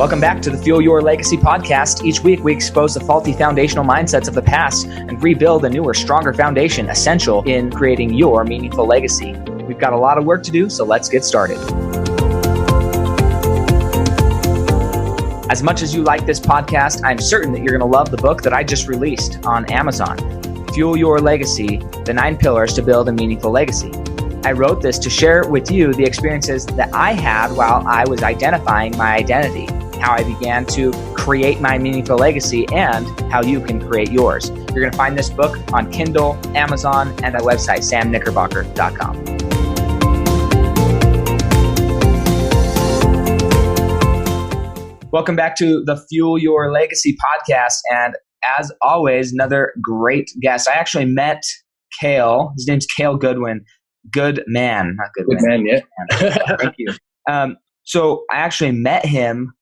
Welcome back to the Fuel Your Legacy podcast. Each week, we expose the faulty foundational mindsets of the past and rebuild a newer, stronger foundation essential in creating your meaningful legacy. We've got a lot of work to do, so let's get started. As much as you like this podcast, I'm certain that you're going to love the book that I just released on Amazon, Fuel Your Legacy, The 9 Pillars to Build a Meaningful Legacy. I wrote this to share with you the experiences that I had while I was identifying my identity, how I began to create my meaningful legacy, and how you can create yours. You're going to find this book on Kindle, Amazon, and my website, samknickerbocker.com. Welcome back to the Fuel Your Legacy podcast. And as always, another great guest. I actually met Kale. His name's Kale Goodman. Goodman, not Goodman. Goodman, yeah. Thank you. So I actually met him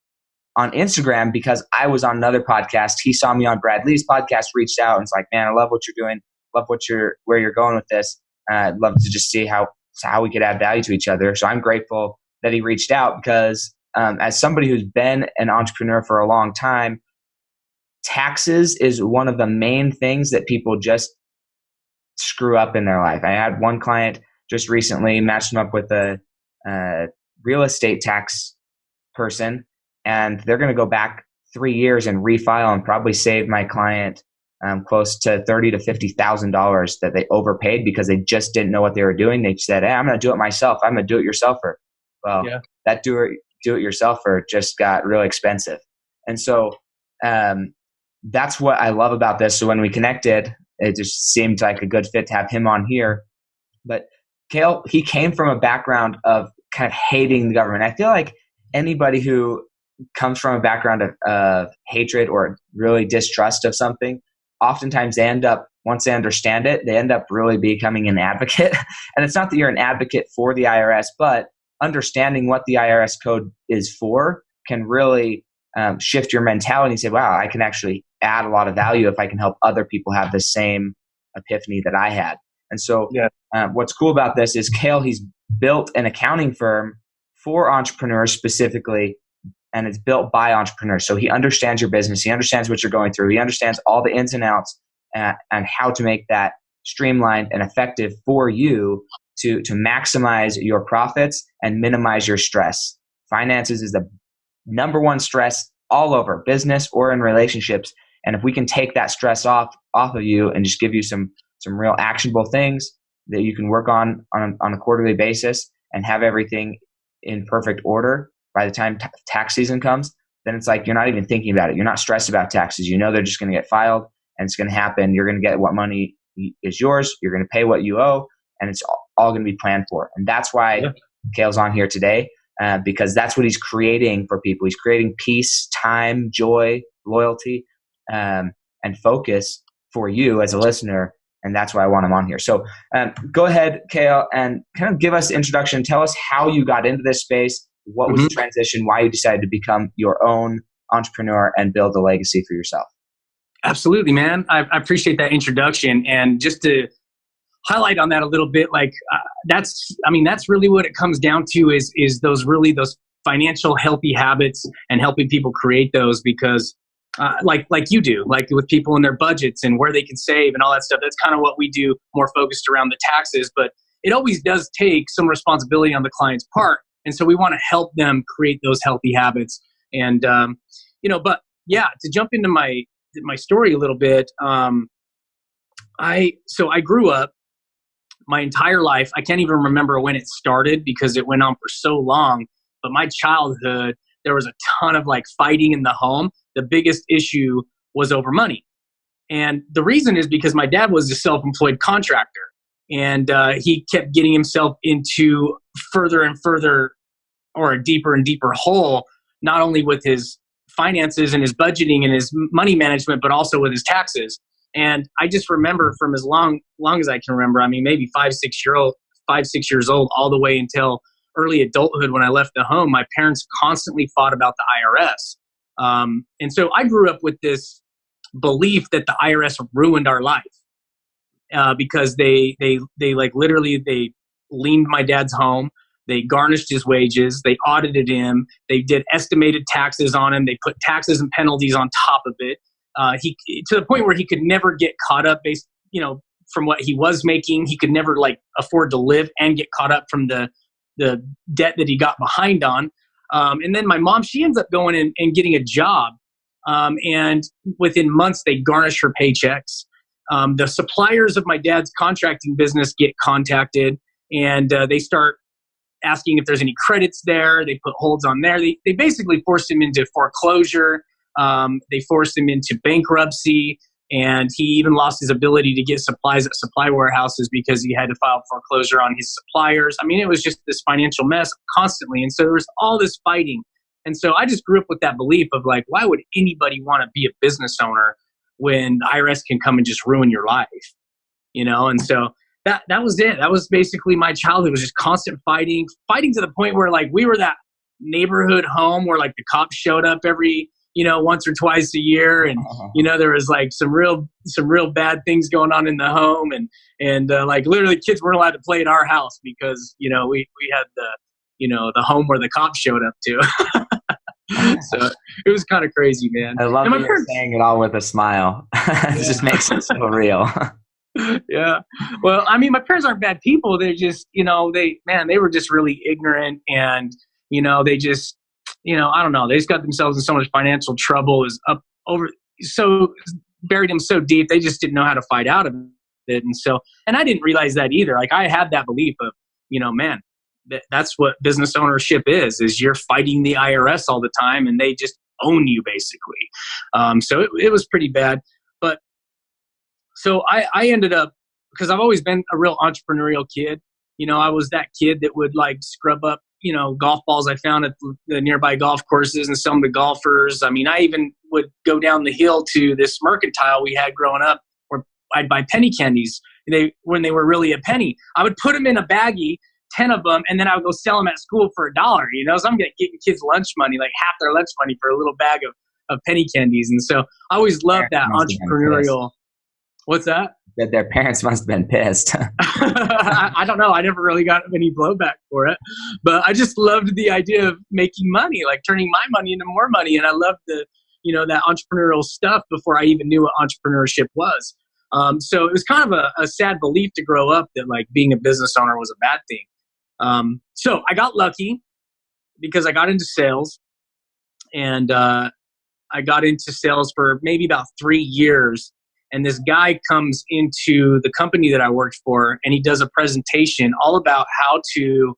on Instagram because I was on another podcast. He saw me on Brad Lee's podcast, reached out, and was like, "Man, I love what you're doing. Love where you're going with this. I'd love to just see how we could add value to each other." So I'm grateful that he reached out because as somebody who's been an entrepreneur for a long time, taxes is one of the main things that people just screw up in their life. I had one client just recently, matched him up with a real estate tax person, and they're going to go back 3 years and refile and probably save my client close to $30,000 to $50,000 that they overpaid because they just didn't know what they were doing. They said, "Hey, I'm going to do it myself. I'm a do-it-yourselfer." Well, yeah. That do-it-yourselfer just got really expensive. And so that's what I love about this. So when we connected, it just seemed like a good fit to have him on here. But Kale, he came from a background of kind of hating the government. I feel like anybody who comes from a background of hatred or really distrust of something, oftentimes they end up, once they understand it, they end up really becoming an advocate. And it's not that you're an advocate for the IRS, but understanding what the IRS code is for can really shift your mentality and say, wow, I can actually add a lot of value if I can help other people have the same epiphany that I had. And so what's cool about this is Kale, he's built an accounting firm for entrepreneurs specifically, and it's built by entrepreneurs. So he understands your business. He understands what you're going through. He understands all the ins and outs and how to make that streamlined and effective for you to maximize your profits and minimize your stress. Finances is the number one stress all over business or in relationships. And if we can take that stress off of you and just give you some real actionable things that you can work on a quarterly basis and have everything in perfect order by the time tax season comes, then it's like you're not even thinking about it. You're not stressed about taxes. You know they're just going to get filed and it's going to happen. You're going to get what money is yours. You're going to pay what you owe, and it's all going to be planned for. And that's why Kale's on here today, because that's what he's creating for people. He's creating peace, time, joy, loyalty, and focus for you as a listener. And that's why I want him on here. So go ahead, Kale, and kind of give us the introduction. Tell us how you got into this space. What was the transition? Why you decided to become your own entrepreneur and build a legacy for yourself? Absolutely, man. I appreciate that introduction. And just to highlight on that a little bit, like that's really what it comes down to is those financial healthy habits and helping people create those, because like you do, like with people and their budgets and where they can save and all that stuff. That's kind of what we do, more focused around the taxes, but it always does take some responsibility on the client's part. And so we want to help them create those healthy habits. And, but yeah, to jump into my story a little bit, I grew up my entire life. I can't even remember when it started because it went on for so long, but my childhood, there was a ton of like fighting in the home. The biggest issue was over money. And the reason is because my dad was a self-employed contractor, and he kept getting himself into further and further, or a deeper and deeper hole, not only with his finances and his budgeting and his money management, but also with his taxes. And I just remember from as long as I can remember, I mean, maybe 5, 6 years old, all the way until early adulthood when I left the home, my parents constantly fought about the IRS. And so I grew up with this belief that the IRS ruined our life because they like literally they leaned my dad's home. They garnished his wages. They audited him. They did estimated taxes on him. They put taxes and penalties on top of it. He to the point where he could never get caught up based, from what he was making. He could never afford to live and get caught up from the debt that he got behind on. And then my mom, she ends up going and getting a job. And within months, they garnish her paychecks. The suppliers of my dad's contracting business get contacted, and they start asking if there's any credits there. They put holds on there. They basically forced him into foreclosure. They forced him into bankruptcy, and he even lost his ability to get supplies at supply warehouses because he had to file foreclosure on his suppliers. I mean, it was just this financial mess constantly. And so there was all this fighting. And so I just grew up with that belief of why would anybody want to be a business owner when the IRS can come and just ruin your life, And so that was it. That was basically my childhood, was just constant fighting to the point where we were that neighborhood home where the cops showed up every, once or twice a year. And, there was some real bad things going on in the home. And literally kids weren't allowed to play in our house because, we had the home where the cops showed up to. So it was kind of crazy, man. I love that you're saying it all with a smile. It just makes it so real. Yeah. Well, I mean, my parents aren't bad people. They're just, they were just really ignorant, and, they just, I don't know. They just got themselves in so much financial trouble, buried them so deep, they just didn't know how to fight out of it. And I didn't realize that either. I had that belief of, man, that's what business ownership is you're fighting the IRS all the time, and they just own you basically. So it was pretty bad. But so I ended up, because I've always been a real entrepreneurial kid. I was that kid that would scrub up, golf balls I found at the nearby golf courses and sell them to golfers. I mean, I even would go down the hill to this mercantile we had growing up where I'd buy penny candies. When they were really a penny, I would put them in a baggie, 10 of them, and then I would go sell them at school for $1. So I'm getting kids lunch money, half their lunch money for a little bag of penny candies. And so I always loved that entrepreneurial. What's that? That their parents must have been pissed. I don't know. I never really got any blowback for it, but I just loved the idea of making money, turning my money into more money. And I loved that entrepreneurial stuff before I even knew what entrepreneurship was. So it was kind of a sad belief to grow up that being a business owner was a bad thing. So I got lucky because I got into sales, and I got into sales for maybe about 3 years. And this guy comes into the company that I worked for, and he does a presentation all about how to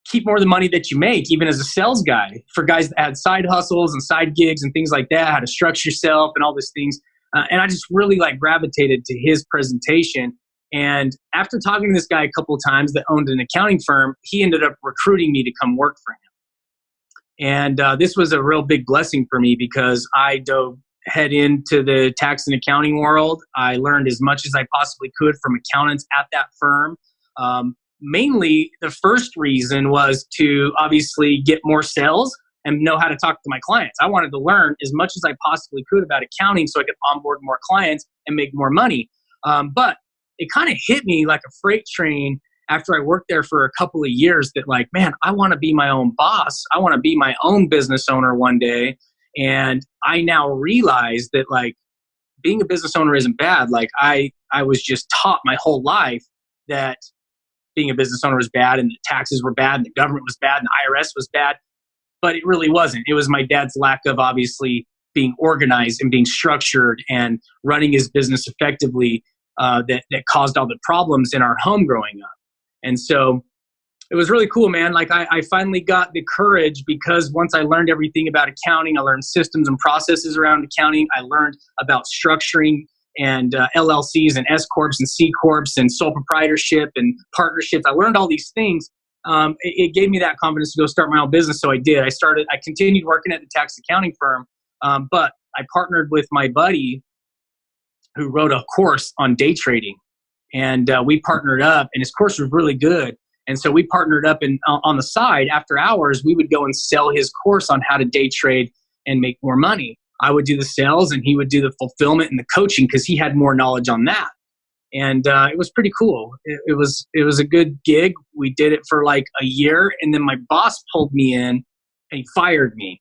keep more of the money that you make, even as a sales guy, for guys that had side hustles and side gigs and things like that, how to structure yourself and all these things. And I just really gravitated to his presentation. And after talking to this guy a couple of times that owned an accounting firm, he ended up recruiting me to come work for him. And this was a real big blessing for me because I dove head into the tax and accounting world. I learned as much as I possibly could from accountants at that firm. Mainly, the first reason was to obviously get more sales and know how to talk to my clients. I wanted to learn as much as I possibly could about accounting so I could onboard more clients and make more money. But it kind of hit me like a freight train after I worked there for a couple of years that man, I want to be my own boss. I want to be my own business owner one day. And I now realize that being a business owner isn't bad. I was just taught my whole life that being a business owner was bad, and the taxes were bad, and the government was bad, and the IRS was bad. But it really wasn't. It was my dad's lack of obviously being organized and being structured and running his business effectively that caused all the problems in our home growing up. And so it was really cool, man. I finally got the courage because once I learned everything about accounting, I learned systems and processes around accounting. I learned about structuring and LLCs and S Corps and C Corps and sole proprietorship and partnerships. I learned all these things. It gave me that confidence to go start my own business. So I did. I continued working at the tax accounting firm, but I partnered with my buddy who wrote a course on day trading. And we partnered up, and his course was really good. And so we partnered up, and on the side, after hours, we would go and sell his course on how to day trade and make more money. I would do the sales, and he would do the fulfillment and the coaching because he had more knowledge on that. And it was pretty cool. It was a good gig. We did it for like a year, and then my boss pulled me in and he fired me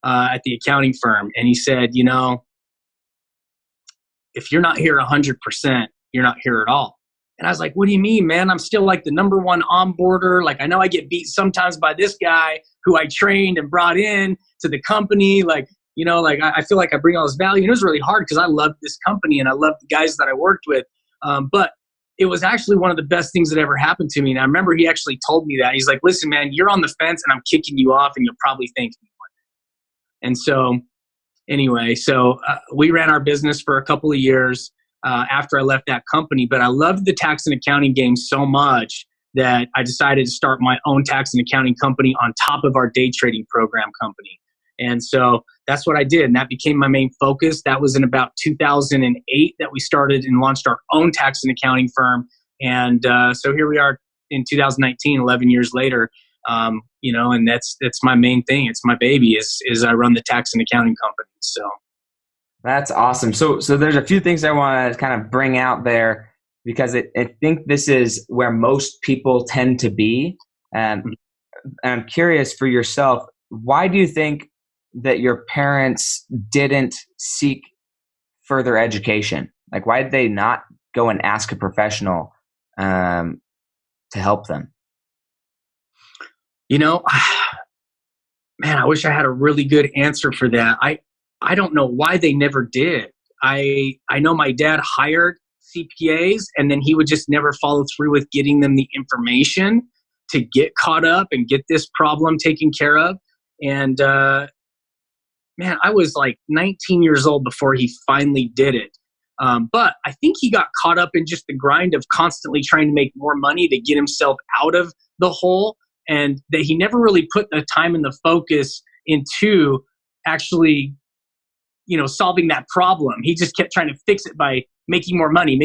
at the accounting firm, and he said, if you're not here 100%, you're not here at all. And I was like, what do you mean, man? I'm still like the number one onboarder. Like, I know I get beat sometimes by this guy who I trained and brought in to the company. Like, I feel like I bring all this value. And it was really hard because I loved this company and I loved the guys that I worked with. But it was actually one of the best things that ever happened to me. And I remember he actually told me that. He's like, listen, man, you're on the fence and I'm kicking you off and you'll probably thank me one day. And so anyway, we ran our business for a couple of years after I left that company, but I loved the tax and accounting game so much that I decided to start my own tax and accounting company on top of our day trading program company. And so that's what I did. And that became my main focus. That was in about 2008 that we started and launched our own tax and accounting firm. And so here we are in 2019, 11 years later. And that's my main thing. It's my baby is I run the tax and accounting company. So that's awesome. So there's a few things I want to kind of bring out there because I think this is where most people tend to be. And I'm curious for yourself, why do you think that your parents didn't seek further education? Like, why did they not go and ask a professional to help them? Man, I wish I had a really good answer for that. I don't know why they never did. I know my dad hired CPAs and then he would just never follow through with getting them the information to get caught up and get this problem taken care of. And man, I was like 19 years old before he finally did it. But I think he got caught up in just the grind of constantly trying to make more money to get himself out of the hole, and that he never really put the time and the focus into actually, solving that problem. He just kept trying to fix it by making more money,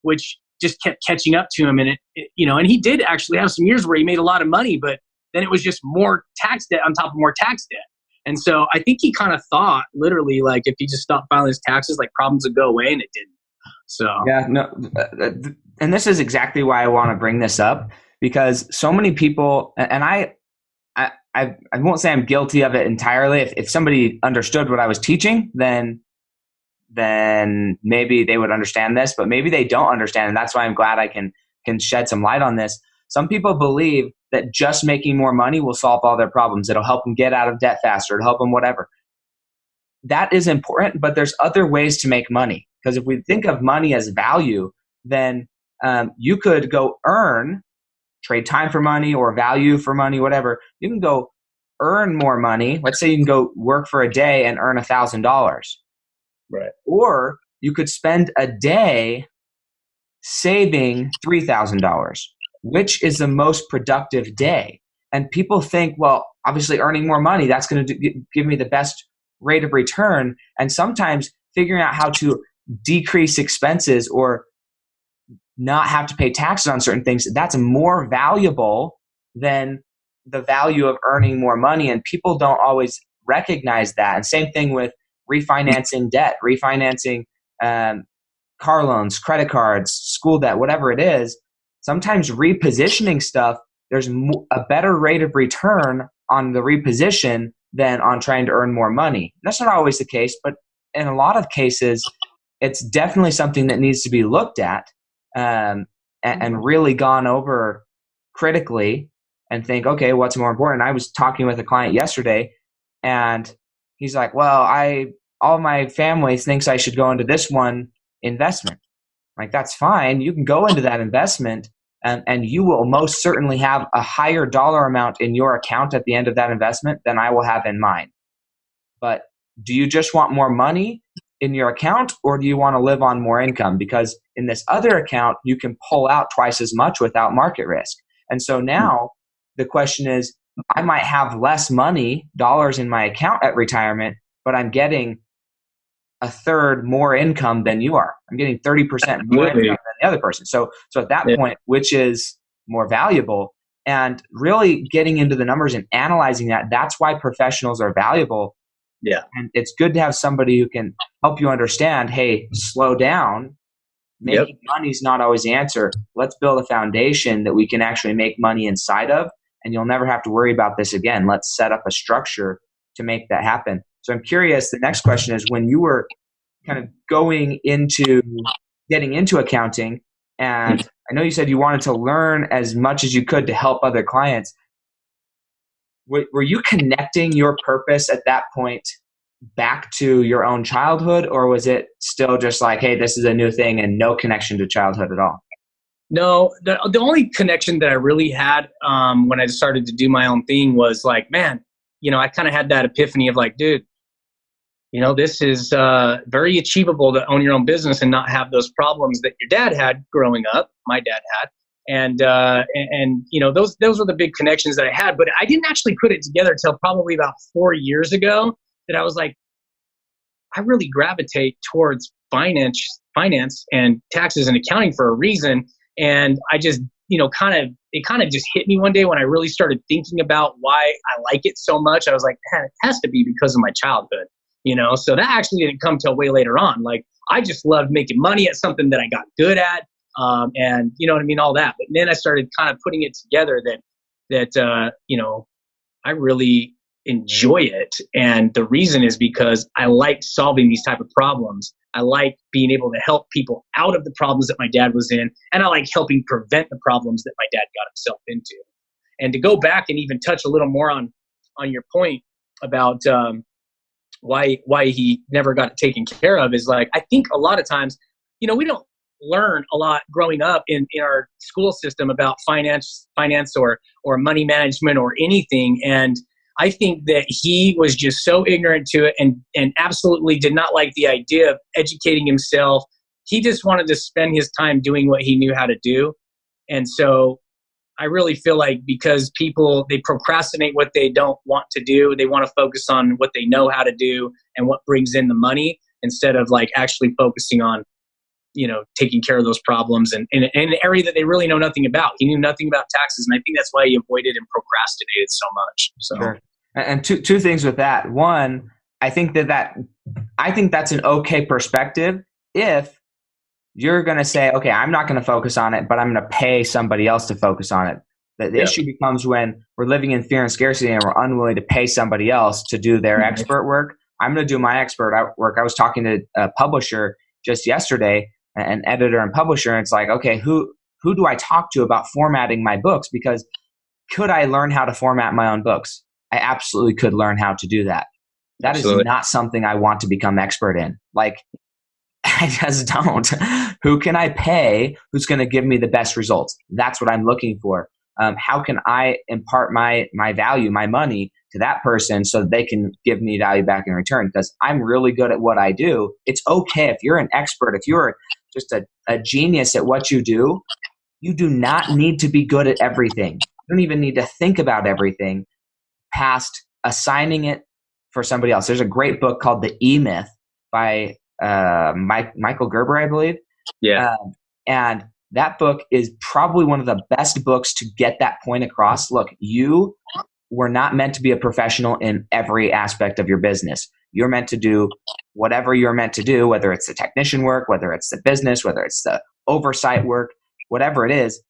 which just kept catching up to him. And and he did actually have some years where he made a lot of money, but then it was just more tax debt on top of more tax debt. And so I think he kind of thought literally like if he just stopped filing his taxes, like problems would go away, and it didn't. So yeah, no, and this is exactly why I want to bring this up, because so many people, and I won't say I'm guilty of it entirely. If somebody understood what I was teaching, then maybe they would understand this, but maybe they don't understand, and that's why I'm glad I can shed some light on this. Some people believe that just making more money will solve all their problems. It'll help them get out of debt faster. It'll help them whatever. That is important, but there's other ways to make money. Because if we think of money as value, then you could go trade time for money or value for money, whatever. You can go earn more money. Let's say you can go work for a day and earn $1,000. Right. Or you could spend a day saving $3,000. Which is the most productive day? And people think, well, obviously earning more money, that's going to give me the best rate of return. And sometimes figuring out how to decrease expenses or not have to pay taxes on certain things, that's more valuable than the value of earning more money. And people don't always recognize that. And same thing with refinancing debt, refinancing car loans, credit cards, school debt, whatever it is. Sometimes repositioning stuff, there's a better rate of return on the reposition than on trying to earn more money. That's not always the case, but in a lot of cases, it's definitely something that needs to be looked at and really gone over critically and think, okay, what's more important? I was talking with a client yesterday, and he's like, well, all my family thinks I should go into this one investment. Like, that's fine. You can go into that investment and you will most certainly have a higher dollar amount in your account at the end of that investment than I will have in mine. But do you just want more money in your account, or do you want to live on more income? Because in this other account, you can pull out twice as much without market risk. And so now the question is, I might have less money, dollars in my account at retirement, but I'm getting a third more income than you are. I'm getting 30% more income than the other person. So at that point, which is more valuable? And really getting into the numbers and analyzing that, that's why professionals are valuable. Yeah. And it's good to have somebody who can help you understand, hey, slow down. Yep. Making money is not always the answer. Let's build a foundation that we can actually make money inside of, and you'll never have to worry about this again. Let's set up a structure to make that happen. So I'm curious, the next question is, when you were kind of getting into accounting, and I know you said you wanted to learn as much as you could to help other clients. Were you connecting your purpose at that point back to your own childhood, or was it still just like, hey, this is a new thing and no connection to childhood at all? No, the only connection that I really had when I started to do my own thing was like, man, I kind of had that epiphany of like, dude, this is very achievable to own your own business and not have those problems that your dad had growing up. My dad had. And those were the big connections that I had, but I didn't actually put it together until probably about 4 years ago that I was like, I really gravitate towards finance and taxes and accounting for a reason. And I just, it kind of just hit me one day when I really started thinking about why I like it so much. I was like, man, it has to be because of my childhood, so that actually didn't come till way later on. Like, I just loved making money at something that I got good at. And you know what I mean, all that. But then I started kind of putting it together that I really enjoy it. And the reason is because I like solving these type of problems. I like being able to help people out of the problems that my dad was in. And I like helping prevent the problems that my dad got himself into. And to go back and even touch a little more on your point about why he never got taken care of is like, I think a lot of times, we don't learn a lot growing up in our school system about finance or money management or anything. And I think that he was just so ignorant to it and absolutely did not like the idea of educating himself. He just wanted to spend his time doing what he knew how to do. And so I really feel like because people, they procrastinate what they don't want to do. They want to focus on what they know how to do and what brings in the money instead of like actually focusing on, taking care of those problems and in an area that they really know nothing about. He knew nothing about taxes. And I think that's why he avoided and procrastinated so much. So, sure. And two things with that. One, I think that's an okay perspective if you're going to say, okay, I'm not going to focus on it, but I'm going to pay somebody else to focus on it. The issue becomes when we're living in fear and scarcity and we're unwilling to pay somebody else to do their expert work. I'm going to do my expert work. I was talking to a publisher just yesterday, an editor and publisher, and it's like, okay, who do I talk to about formatting my books? Because could I learn how to format my own books? I absolutely could learn how to do that. That is not something I want to become expert in. Like, I just don't. Who can I pay? Who's going to give me the best results? That's what I'm looking for. How can I impart my value, my money to that person so that they can give me value back in return? Because I'm really good at what I do. It's okay if you're an expert, if you're just a genius at what you do not need to be good at everything. You don't even need to think about everything past assigning it for somebody else. There's a great book called The E-Myth by Michael Gerber, I believe. Yeah. And that book is probably one of the best books to get that point across. Look, you were not meant to be a professional in every aspect of your business. You're meant to do whatever you're meant to do, whether it's the technician work, whether it's the business, whether it's the oversight work, whatever it is,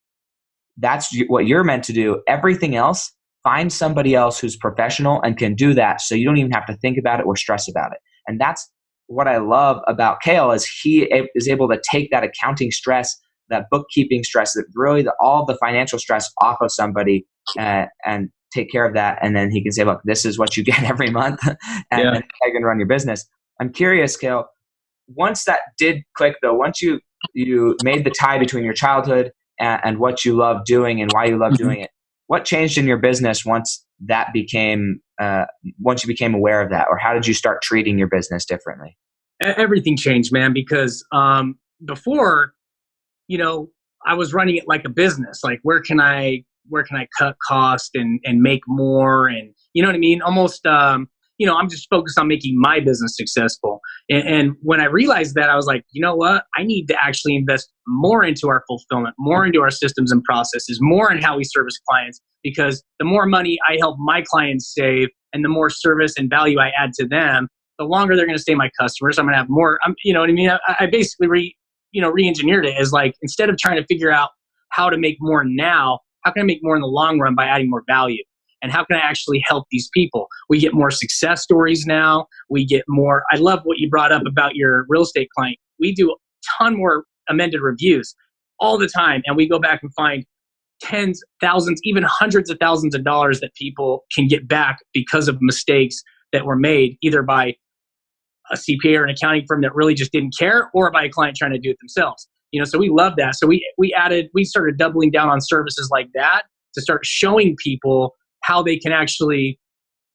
that's what you're meant to do. Everything else, find somebody else who's professional and can do that so you don't even have to think about it or stress about it. And that's what I love about Kale is he is able to take that accounting stress, that bookkeeping stress, that really all the financial stress off of somebody and take care of that. And then he can say, look, this is what you get every month and then you can run your business. I'm curious, Kale, once that did click though, once you made the tie between your childhood and what you love doing and why you love doing it, what changed in your business once you became aware of that? Or how did you start treating your business differently? Everything changed, man, because before, I was running it like a business. Like, where can I cut cost and make more? And you know what I mean? Almost, I'm just focused on making my business successful. And when I realized that, I was like, you know what? I need to actually invest more into our fulfillment, more into our systems and processes, more in how we service clients, because the more money I help my clients save and the more service and value I add to them, the longer they're going to stay my customers. I'm going to have more, you know what I mean? I basically re-engineered it as like, instead of trying to figure out how to make more now, how can I make more in the long run by adding more value? And how can I actually help these people? We get more success stories now. We get more. I love what you brought up about your real estate client. We do a ton more amended reviews all the time. And we go back and find tens, thousands, even hundreds of thousands of dollars that people can get back because of mistakes that were made either by a CPA or an accounting firm that really just didn't care, or by a client trying to do it themselves. So we love that. So we started doubling down on services like that to start showing people how they can actually,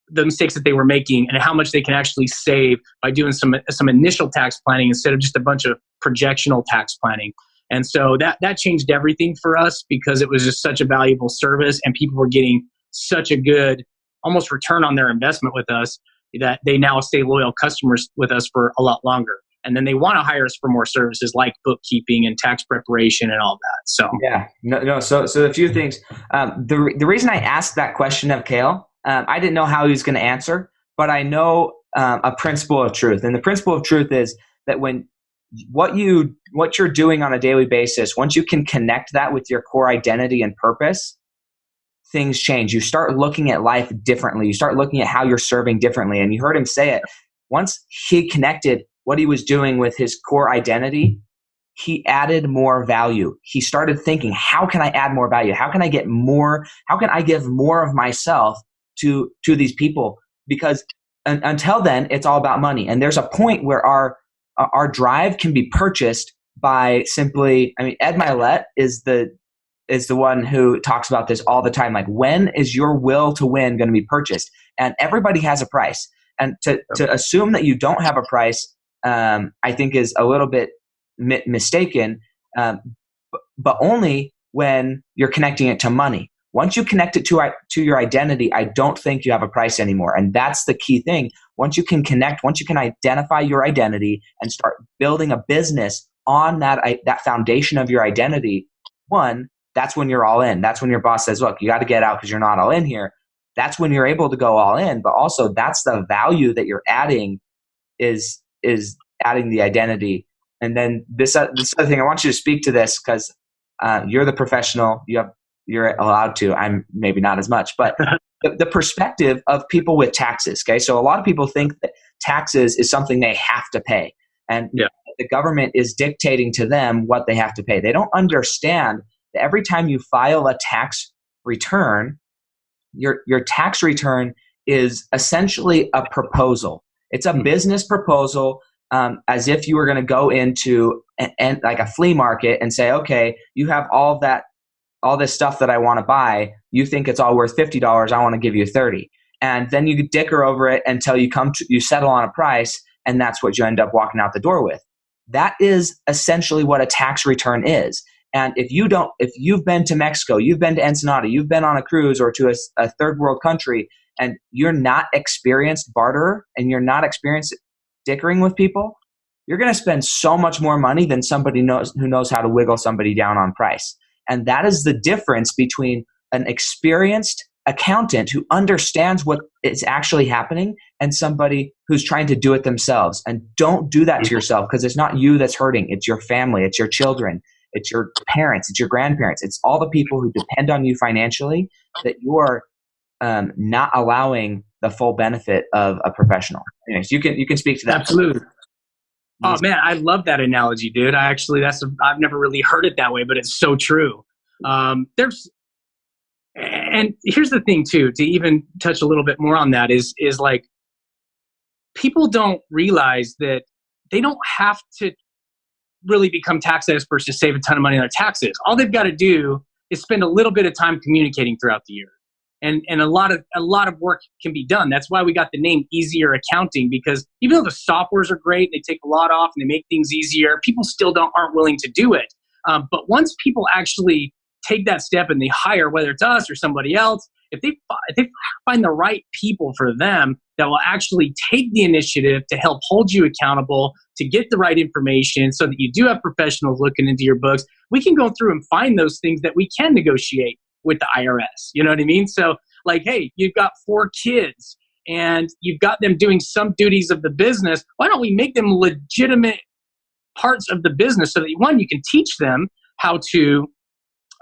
the mistakes that they were making and how much they can actually save by doing some initial tax planning instead of just a bunch of projectional tax planning. And so that changed everything for us, because it was just such a valuable service and people were getting such a good almost return on their investment with us that they now stay loyal customers with us for a lot longer. And then they want to hire us for more services like bookkeeping and tax preparation and all that. So yeah, no. So a few things. The reason I asked that question of Kale, I didn't know how he was going to answer, but I know a principle of truth, and the principle of truth is that when what you're doing on a daily basis, once you can connect that with your core identity and purpose, things change. You start looking at life differently. You start looking at how you're serving differently. And you heard him say it. Once he connected what he was doing with his core identity, he added more value. He started thinking, how can I add more value? How can I get more? How can I give more of myself to these people? Because until then, it's all about money. And there's a point where our drive can be purchased by simply, Ed Milet is the one who talks about this all the time. Like, when is your will to win going to be purchased? And everybody has a price. And to assume that you don't have a price, I think is a little bit mistaken, but only when you're connecting it to money. Once you connect it to your identity, I don't think you have a price anymore. And that's the key thing. Once you can identify your identity and start building a business on that foundation of your identity, that's when you're all in. That's when your boss says, look, you got to get out because you're not all in here. That's when you're able to go all in. But also that's the value that you're adding is adding the identity. And then this other thing, I want you to speak to this because you're the professional. You're allowed to. I'm maybe not as much, but the perspective of people with taxes. Okay, so a lot of people think that taxes is something they have to pay, and the government is dictating to them what they have to pay. They don't understand that every time you file a tax return, your tax return is essentially a proposal. It's a business proposal, as if you were going to go into like a flea market and say, okay, you have all this stuff that I want to buy. You think it's all worth $50. I want to give you $30. And then you dicker over it until you settle on a price, and that's what you end up walking out the door with. That is essentially what a tax return is. And if you've been to Mexico, you've been to Ensenada, you've been on a cruise or to a third world country, and you're not experienced barterer and you're not experienced dickering with people, you're going to spend so much more money than somebody who knows how to wiggle somebody down on price. And that is the difference between an experienced accountant who understands what is actually happening and somebody who's trying to do it themselves. And don't do that to yourself, because it's not you that's hurting. It's your family. It's your children. It's your parents. It's your grandparents. It's all the people who depend on you financially that you're not allowing the full benefit of a professional. Anyways, you can speak to that. Absolutely. Oh man, I love that analogy, dude. I've never really heard it that way, but it's so true. And here's the thing too, to even touch a little bit more on that is like, people don't realize that they don't have to really become tax experts to save a ton of money on their taxes. All they've got to do is spend a little bit of time communicating throughout the year. And a lot of work can be done. That's why we got the name Easier Accounting, because even though the softwares are great, they take a lot off and they make things easier, people still aren't willing to do it. But once people actually take that step and they hire, whether it's us or somebody else, if they find the right people for them that will actually take the initiative to help hold you accountable, to get the right information so that you do have professionals looking into your books, we can go through and find those things that we can negotiate with the IRS. You know what I mean? So like, hey, you've got 4 kids and you've got them doing some duties of the business. Why don't we make them legitimate parts of the business so that one, you can teach them how to,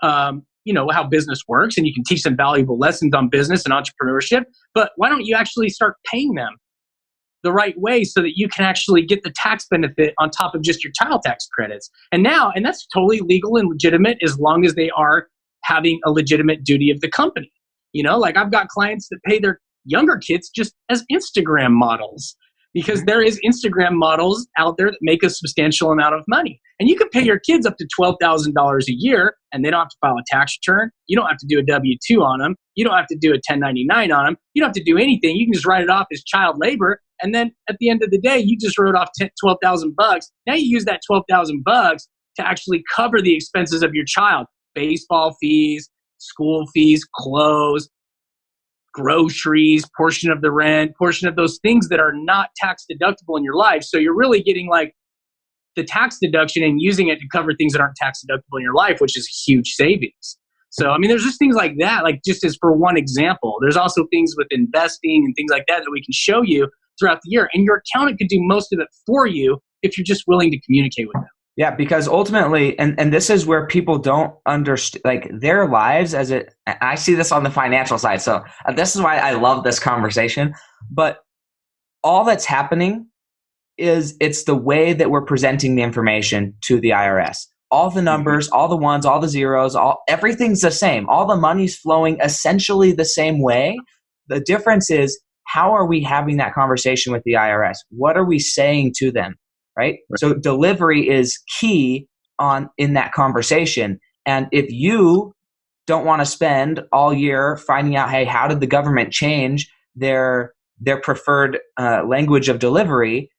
how business works, and you can teach them valuable lessons on business and entrepreneurship. But why don't you actually start paying them the right way so that you can actually get the tax benefit on top of just your child tax credits? And that's totally legal and legitimate as long as they are having a legitimate duty of the company. Like I've got clients that pay their younger kids just as Instagram models, because there is Instagram models out there that make a substantial amount of money. And you can pay your kids up to $12,000 a year, and they don't have to file a tax return. You don't have to do a W-2 on them. You don't have to do a 1099 on them. You don't have to do anything. You can just write it off as child labor. And then at the end of the day, you just wrote off $12,000. Now you use that $12,000 to actually cover the expenses of your child: baseball fees, school fees, clothes, groceries, portion of the rent, portion of those things that are not tax deductible in your life. So you're really getting like the tax deduction and using it to cover things that aren't tax deductible in your life, which is a huge savings. So, there's just things like that, like just as for one example. There's also things with investing and things like that we can show you throughout the year. And your accountant could do most of it for you if you're just willing to communicate with them. Yeah, because ultimately, and this is where people don't understand, like their lives I see this on the financial side. So this is why I love this conversation. But all that's happening is it's the way that we're presenting the information to the IRS. All the numbers, all the ones, all the zeros, everything's the same. All the money's flowing essentially the same way. The difference is, how are we having that conversation with the IRS? What are we saying to them? Right? So delivery is key in that conversation. And if you don't want to spend all year finding out, hey, how did the government change their preferred language of delivery,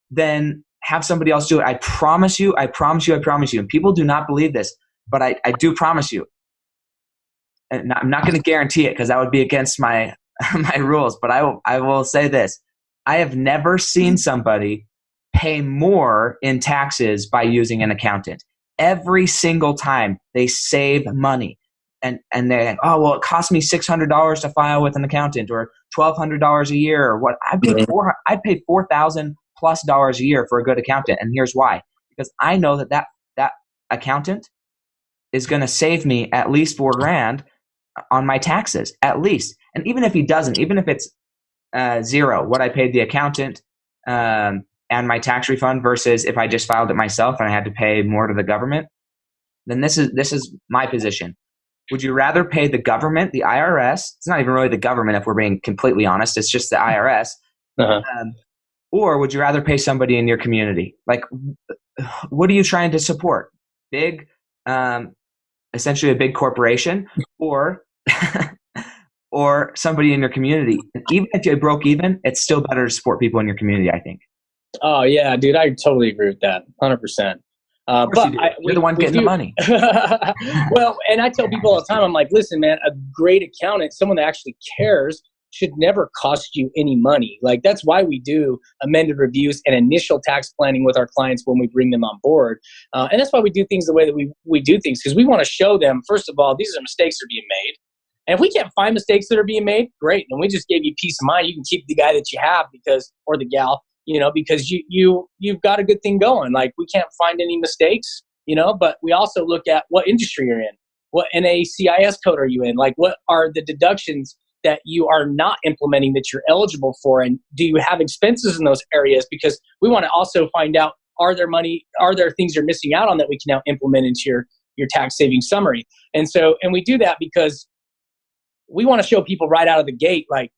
then have somebody else do it. I promise you. And people do not believe this, but I do promise you. And I'm not going to guarantee it because that would be against my my rules, but I will say this. I have never seen somebody pay more in taxes by using an accountant. Every single time they save money. And they're like, oh, well, it cost me $600 to file with an accountant, or $1,200 a year, or what. I paid $4,000+ a year for a good accountant. And here's why. Because I know that accountant is going to save me at least $4,000 on my taxes, at least. And even if he doesn't, even if it's zero, what I paid the accountant, and my tax refund versus if I just filed it myself and I had to pay more to the government, then this is my position. Would you rather pay the government, the IRS? It's not even really the government if we're being completely honest. It's just the IRS. Uh-huh. Or would you rather pay somebody in your community? Like, what are you trying to support? Essentially a big corporation, or or somebody in your community. And even if you broke even, it's still better to support people in your community, I think. Oh yeah, dude, I totally agree with that, 100%. But you're the one getting the money. Well, and I tell people all the time, I'm like, listen, man, a great accountant, someone that actually cares, should never cost you any money. Like, that's why we do amended reviews and initial tax planning with our clients when we bring them on board. And that's why we do things the way that we do things, because we want to show them, first of all, these are mistakes that are being made. And if we can't find mistakes that are being made, great. Then we just gave you peace of mind. You can keep the guy that you have or the gal, because you've got a good thing going. Like, we can't find any mistakes, but we also look at what industry you're in. What NACIS code are you in? Like, what are the deductions that you are not implementing that you're eligible for? And do you have expenses in those areas? Because we want to also find out, are there things you're missing out on that we can now implement into your tax saving summary? And we do that because we want to show people right out of the gate, like,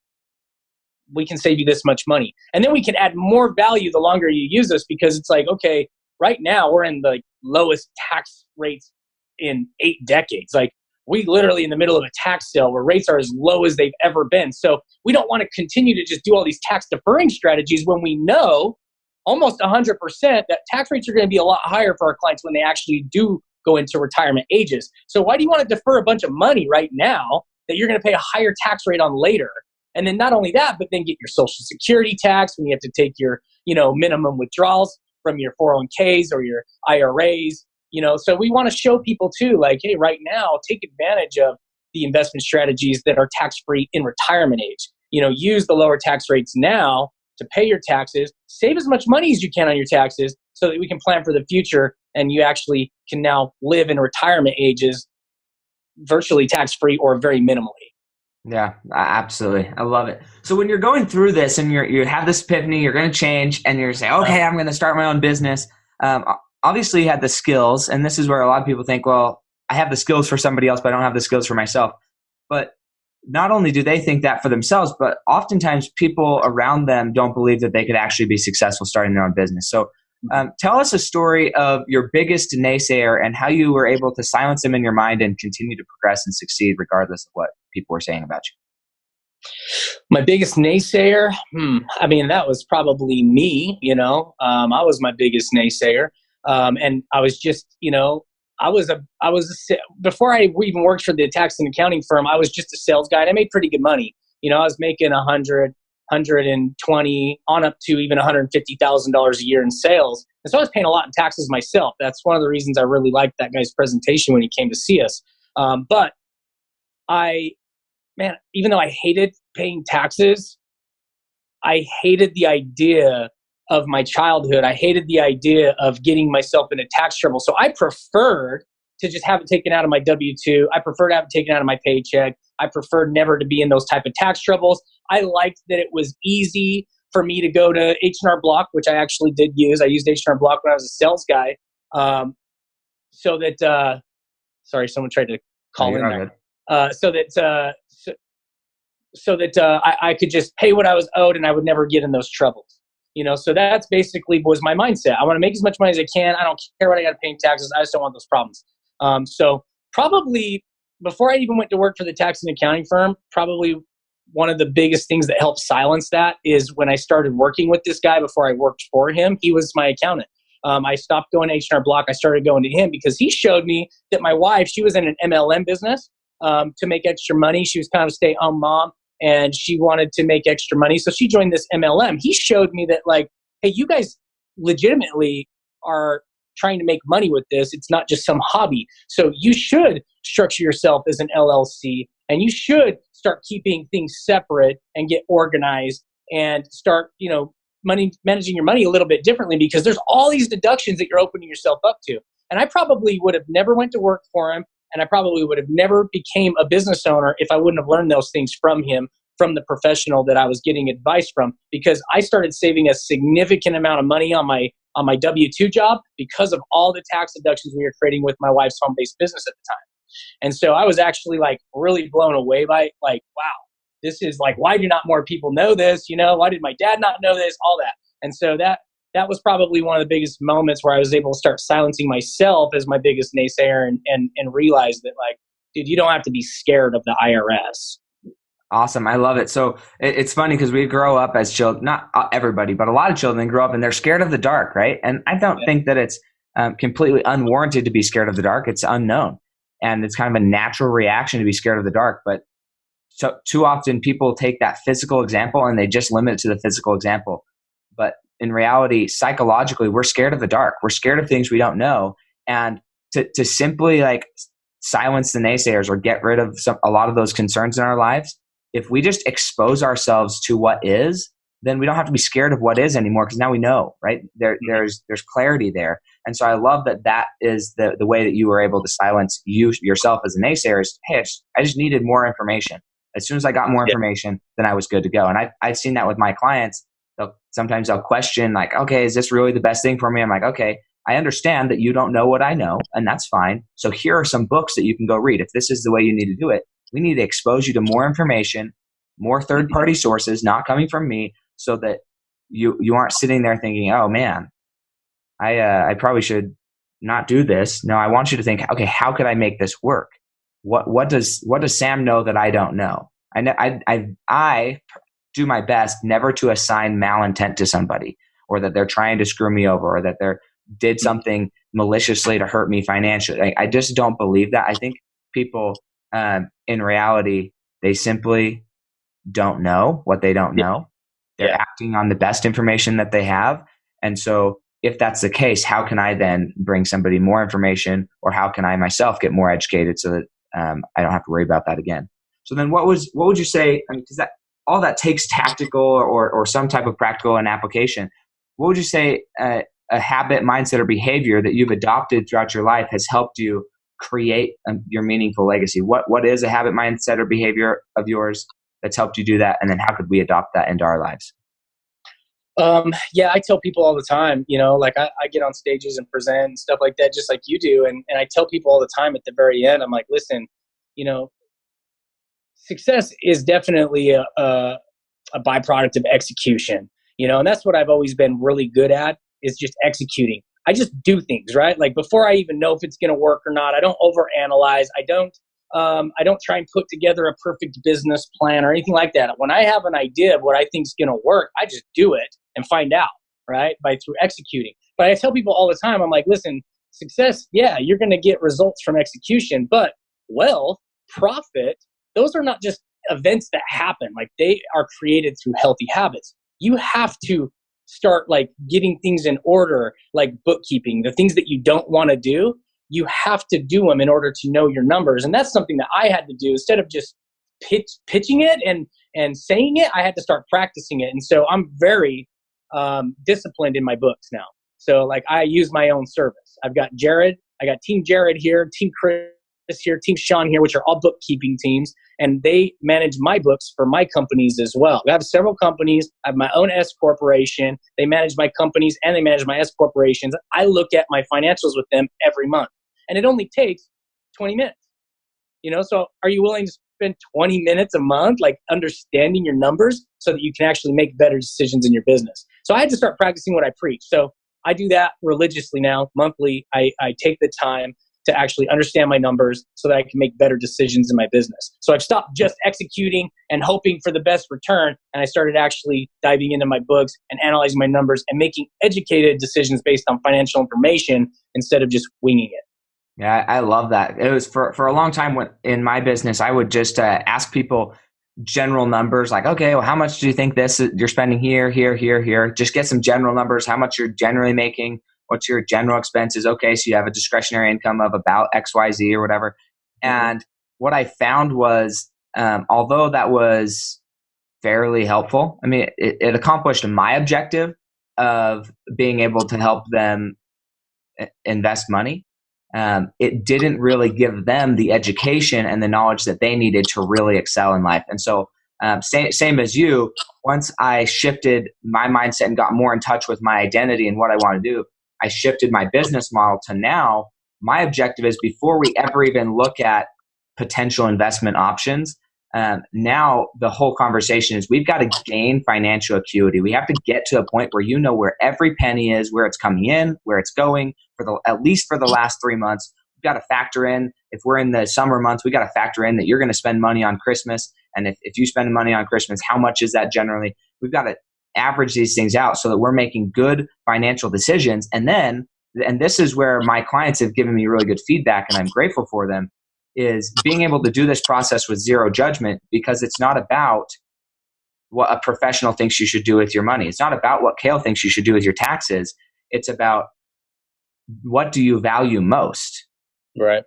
we can save you this much money. And then we can add more value the longer you use us, because it's like, okay, right now we're in the lowest tax rates in 8 decades. Like, we literally in the middle of a tax sale where rates are as low as they've ever been. So we don't want to continue to just do all these tax deferring strategies when we know almost 100% that tax rates are going to be a lot higher for our clients when they actually do go into retirement ages. So why do you want to defer a bunch of money right now that you're going to pay a higher tax rate on later? And then not only that, but then get your Social Security tax when you have to take your, minimum withdrawals from your 401ks or your IRAs. So we want to show people too, like, hey, right now, take advantage of the investment strategies that are tax-free in retirement age. Use the lower tax rates now to pay your taxes, save as much money as you can on your taxes, so that we can plan for the future, and you actually can now live in retirement ages virtually tax-free or very minimally. Yeah, absolutely. I love it. So when you're going through this and you have this epiphany, you're going to change and you're saying, okay, I'm going to start my own business. Obviously you had the skills, and this is where a lot of people think, well, I have the skills for somebody else, but I don't have the skills for myself. But not only do they think that for themselves, but oftentimes people around them don't believe that they could actually be successful starting their own business. So tell us a story of your biggest naysayer and how you were able to silence them in your mind and continue to progress and succeed regardless of what people were saying about you. My biggest naysayer, I mean, that was probably me, I was my biggest naysayer. And I was just, before I even worked for the tax and accounting firm, I was just a sales guy, and I made pretty good money. I was making 120 on up to even $150,000 a year in sales. And so I was paying a lot in taxes myself. That's one of the reasons I really liked that guy's presentation when he came to see us. But even though I hated paying taxes, I hated the idea of my childhood. I hated the idea of getting myself into tax trouble. So I preferred to just have it taken out of my W-2. I preferred to have it taken out of my paycheck. I preferred never to be in those type of tax troubles. I liked that it was easy for me to go to H&R Block, which I actually did use. I used H&R Block when I was a sales guy. So that, sorry, someone tried to call in there. So that I could just pay what I was owed and I would never get in those troubles. So that's basically was my mindset. I want to make as much money as I can. I don't care what I got to pay in taxes. I just don't want those problems. So probably before I even went to work for the tax and accounting firm, probably one of the biggest things that helped silence that is when I started working with this guy before I worked for him. He was my accountant. I stopped going to H&R Block. I started going to him because he showed me that my wife, she was in an MLM business to make extra money. She was kind of a stay-at-home mom, and she wanted to make extra money. So she joined this MLM. He showed me that, like, hey, you guys legitimately are trying to make money with this. It's not just some hobby. So you should structure yourself as an LLC, and you should start keeping things separate and get organized and start, managing your money a little bit differently, because there's all these deductions that you're opening yourself up to. And I probably would have never went to work for him, and I probably would have never became a business owner if I wouldn't have learned those things from him, from the professional that I was getting advice from, because I started saving a significant amount of money on my W-2 job because of all the tax deductions we were creating with my wife's home-based business at the time. And so I was actually really blown away by wow, this is why do not more people know this? Why did my dad not know this? All that. And so that was probably one of the biggest moments where I was able to start silencing myself as my biggest naysayer and realize that, dude, you don't have to be scared of the IRS. Awesome. I love it. So it's funny because we grow up as children, not everybody, but a lot of children grow up and they're scared of the dark, right? And I don't think that it's completely unwarranted to be scared of the dark. It's unknown. And it's kind of a natural reaction to be scared of the dark. But so too often people take that physical example and they just limit it to the physical example. But in reality, psychologically, we're scared of the dark. We're scared of things we don't know. And to simply silence the naysayers or get rid of a lot of those concerns in our lives, if we just expose ourselves to what is, then we don't have to be scared of what is anymore, because now we know, right? There's clarity there. And so I love that is the way that you were able to silence yourself as a naysayer is, hey, I just needed more information. As soon as I got more information, then I was good to go. And I've seen that with my clients. Sometimes they'll question okay, is this really the best thing for me? I'm like, okay, I understand that you don't know what I know, and that's fine. So here are some books that you can go read. If this is the way you need to do it, we need to expose you to more information, more third-party sources, not coming from me, so that you aren't sitting there thinking, oh man, I probably should not do this. No, I want you to think, okay, how could I make this work? What does Sam know that I don't know? I do my best never to assign malintent to somebody, or that they're trying to screw me over, or that they did something maliciously to hurt me financially. I just don't believe that. I think people, in reality, they simply don't know what they don't know. They're acting on the best information that they have. And so if that's the case, how can I then bring somebody more information, or how can I myself get more educated so that I don't have to worry about that again? So then what would you say, because that all that takes tactical or some type of practical and application, what would you say a habit, mindset, or behavior that you've adopted throughout your life has helped you create your meaningful legacy? What is a habit, mindset, or behavior of yours that's helped you do that? And then how could we adopt that into our lives? Yeah, I tell people all the time, like I get on stages and present and stuff like that, just like you do. And I tell people all the time at the very end, I'm like, listen, success is definitely a byproduct of execution, and that's what I've always been really good at, is just executing. I just do things, right? Like before I even know if it's going to work or not. I don't overanalyze. I don't try and put together a perfect business plan or anything like that. When I have an idea of what I think is going to work, I just do it and find out, right? Through executing. But I tell people all the time, I'm like, listen, success, yeah, you're going to get results from execution, but wealth, profit, those are not just events that happen. Like they are created through healthy habits. You have to start like getting things in order, like bookkeeping, the things that you don't want to do. You have to do them in order to know your numbers. And that's something that I had to do. Instead of just pitching it and saying it, I had to start practicing it. And so I'm very disciplined in my books now. So like I use my own service. I've got Jared, I got Team Jared here, Team Chris here, Team Sean here, which are all bookkeeping teams. And they manage my books for my companies as well. I have several companies. I have my own S corporation. They manage my companies and they manage my S corporations. I look at my financials with them every month. And it only takes 20 minutes. So are you willing to spend 20 minutes a month, like understanding your numbers so that you can actually make better decisions in your business? So I had to start practicing what I preach. So I do that religiously now, monthly. I take the time to actually understand my numbers so that I can make better decisions in my business. So I've stopped just executing and hoping for the best return. And I started actually diving into my books and analyzing my numbers and making educated decisions based on financial information instead of just winging it. Yeah, I love that. It was for a long time in my business, I would just ask people general numbers like, okay, well, how much do you think you're spending here, here, here, here? Just get some general numbers, how much you're generally making, what's your general expenses? Okay, so you have a discretionary income of about XYZ or whatever. And what I found was, although that was fairly helpful, I mean, it accomplished my objective of being able to help them invest money. It didn't really give them the education and the knowledge that they needed to really excel in life. And so same as you, once I shifted my mindset and got more in touch with my identity and what I want to do, I shifted my business model to now my objective is, before we ever even look at potential investment options, now the whole conversation is we've got to gain financial acuity. We have to get to a point where where every penny is, where it's coming in, where it's going, at least for the last 3 months. We've got to factor in, if we're in the summer months, we got to factor in that you're going to spend money on Christmas. And if you spend money on Christmas, how much is that generally? We've got to average these things out so that we're making good financial decisions. And this is where my clients have given me really good feedback, and I'm grateful for them, is being able to do this process with zero judgment, because it's not about what a professional thinks you should do with your money. It's not about what Kale thinks you should do with your taxes. It's about, what do you value most? Right.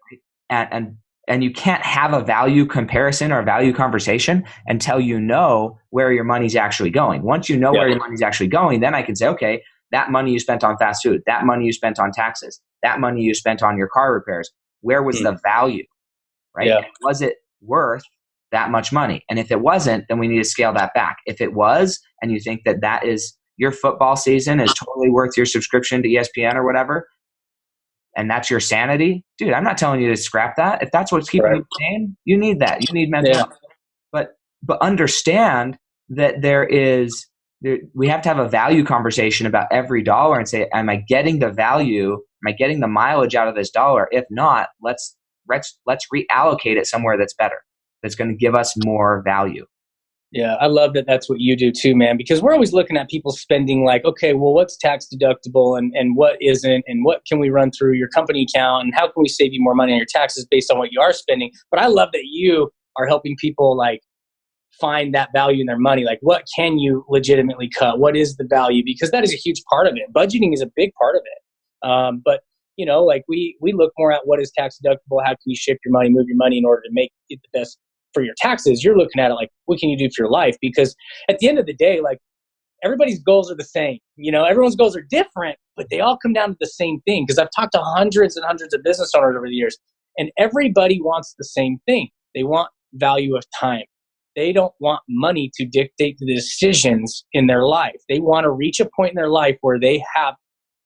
And you can't have a value comparison or a value conversation until you know where your money's actually going. Once you know where your money's actually going, then I can say, okay, that money you spent on fast food, that money you spent on taxes, that money you spent on your car repairs, where was the value? Right? Yeah. Was it worth that much money? And if it wasn't, then we need to scale that back. If it was, and you think that is your football season is totally worth your subscription to ESPN or whatever, and that's your sanity, dude, I'm not telling you to scrap that. If that's what's keeping you sane, you need that. You need mental health. But understand that we have to have a value conversation about every dollar and say, am I getting the value? Am I getting the mileage out of this dollar? If not, let's reallocate it somewhere that's better, that's going to give us more value. Yeah, I love that that's what you do too, man, because we're always looking at people spending like, okay, well, what's tax deductible and what isn't, and what can we run through your company account, and how can we save you more money on your taxes based on what you are spending? But I love that you are helping people like find that value in their money. Like, what can you legitimately cut? What is the value? Because that is a huge part of it. Budgeting is a big part of it. But like we look more at what is tax deductible, how can you shift your money, move your money in order to make it the best for your taxes. You're looking at it like, what can you do for your life? Because at the end of the day, like, everybody's goals are the same. everyone's goals are different, but they all come down to the same thing. Because I've talked to hundreds and hundreds of business owners over the years, and everybody wants the same thing. They want value of time. They don't want money to dictate the decisions in their life. They want to reach a point in their life where they have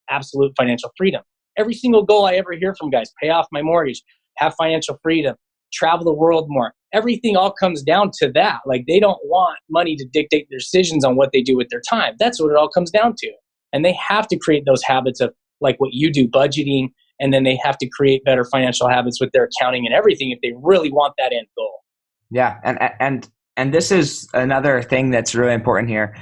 absolute financial freedom. Every single goal I ever hear from guys: pay off my mortgage, have financial freedom, travel the world more. Everything all comes down to that. Like, they don't want money to dictate their decisions on what they do with their time. That's what it all comes down to. And they have to create those habits of, like what you do, budgeting, and then they have to create better financial habits with their accounting and everything if they really want that end goal. Yeah, and this is another thing that's really important here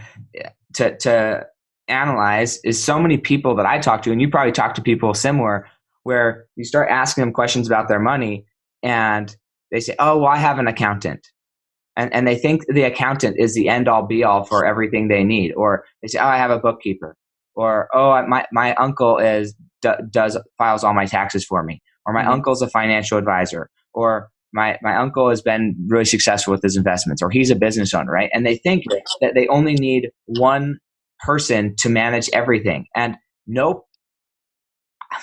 to analyze is so many people that I talk to, and you probably talk to people similar, where you start asking them questions about their money and they say, oh, well, I have an accountant. And they think the accountant is the end all be all for everything they need. Or they say, oh, I have a bookkeeper. Or, oh, my uncle does files all my taxes for me. Or my uncle's a financial advisor. Or my uncle has been really successful with his investments. Or he's a business owner, right? And they think that they only need one person to manage everything. And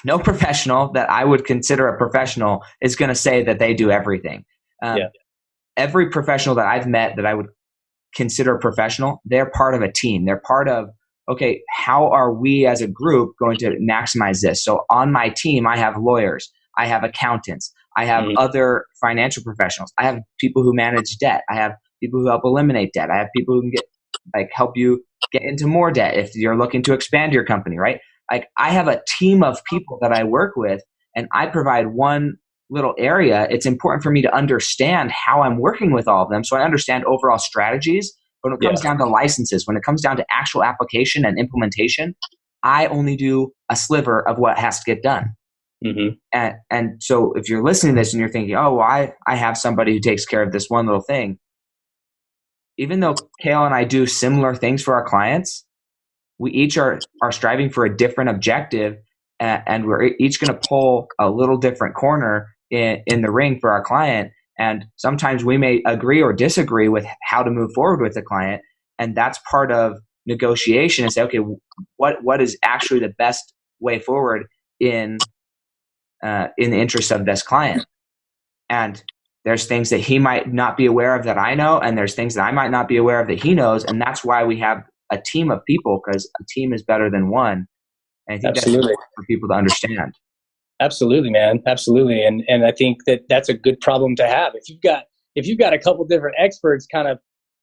no professional that I would consider a professional is going to say that they do everything. Every professional that I've met that I would consider a professional, they're part of a team. They're part of, okay, how are we as a group going to maximize this? So on my team, I have lawyers, I have accountants, I have other financial professionals, I have people who manage debt, I have people who help eliminate debt, I have people who can help you get into more debt if you're looking to expand your company, right? Like, I have a team of people that I work with, and I provide one little area. It's important for me to understand how I'm working with all of them, so I understand overall strategies. But when it comes down to licenses, when it comes down to actual application and implementation, I only do a sliver of what has to get done. And so if you're listening to this and you're thinking, oh, well, I have somebody who takes care of this one little thing, even though Kale and I do similar things for our clients, we each are striving for a different objective, and we're each going to pull a little different corner in the ring for our client. And sometimes we may agree or disagree with how to move forward with the client. And that's part of negotiation, and say, okay, what is actually the best way forward in the interest of this client? And there's things that he might not be aware of that I know, and there's things that I might not be aware of that he knows. And that's why we have a team of people, because a team is better than one. And I think that's important for people to understand. Absolutely, man. Absolutely. And I think that's a good problem to have. If you've got a couple different experts kind of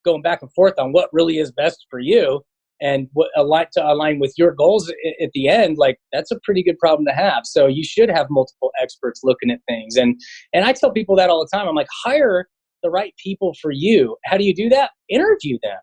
going back and forth on what really is best for you and what align with your goals at the end, like, that's a pretty good problem to have. So you should have multiple experts looking at things. And I tell people that all the time. I'm like, hire the right people for you. How do you do that? Interview them.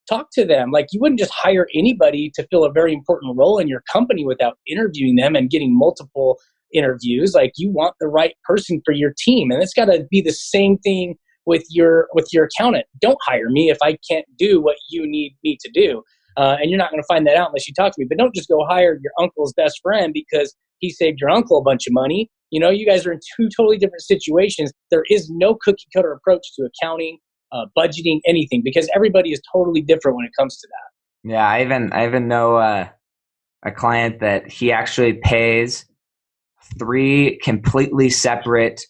Talk to them. Like, you wouldn't just hire anybody to fill a very important role in your company without interviewing them and getting multiple interviews. Like, you want the right person for your team. And it's got to be the same thing with your accountant. Don't hire me if I can't do what you need me to do. And you're not going to find that out unless you talk to me. But don't just go hire your uncle's best friend because he saved your uncle a bunch of money. You guys are in two totally different situations. There is no cookie cutter approach to accounting, budgeting, anything, because everybody is totally different when it comes to that. Yeah, I even know a client that he actually pays 3 completely separate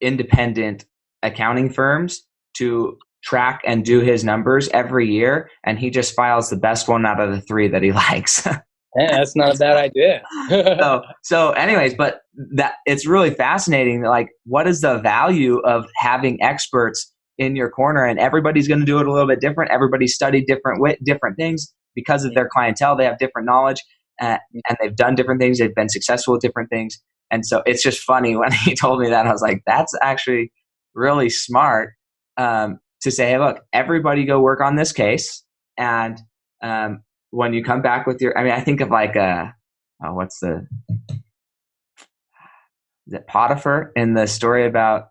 independent accounting firms to track and do his numbers every year, and he just files the best one out of the 3 that he likes. Yeah, that's not a bad idea. so anyways, but that it's really fascinating. Like, what is the value of having experts in your corner? And everybody's going to do it a little bit different. Everybody studied different things because of their clientele. They have different knowledge, and they've done different things. They've been successful with different things. And so it's just funny when he told me that, I was like, that's actually really smart to say, hey, look, everybody go work on this case. And when you come back with I think of like, is it Potiphar in the story about,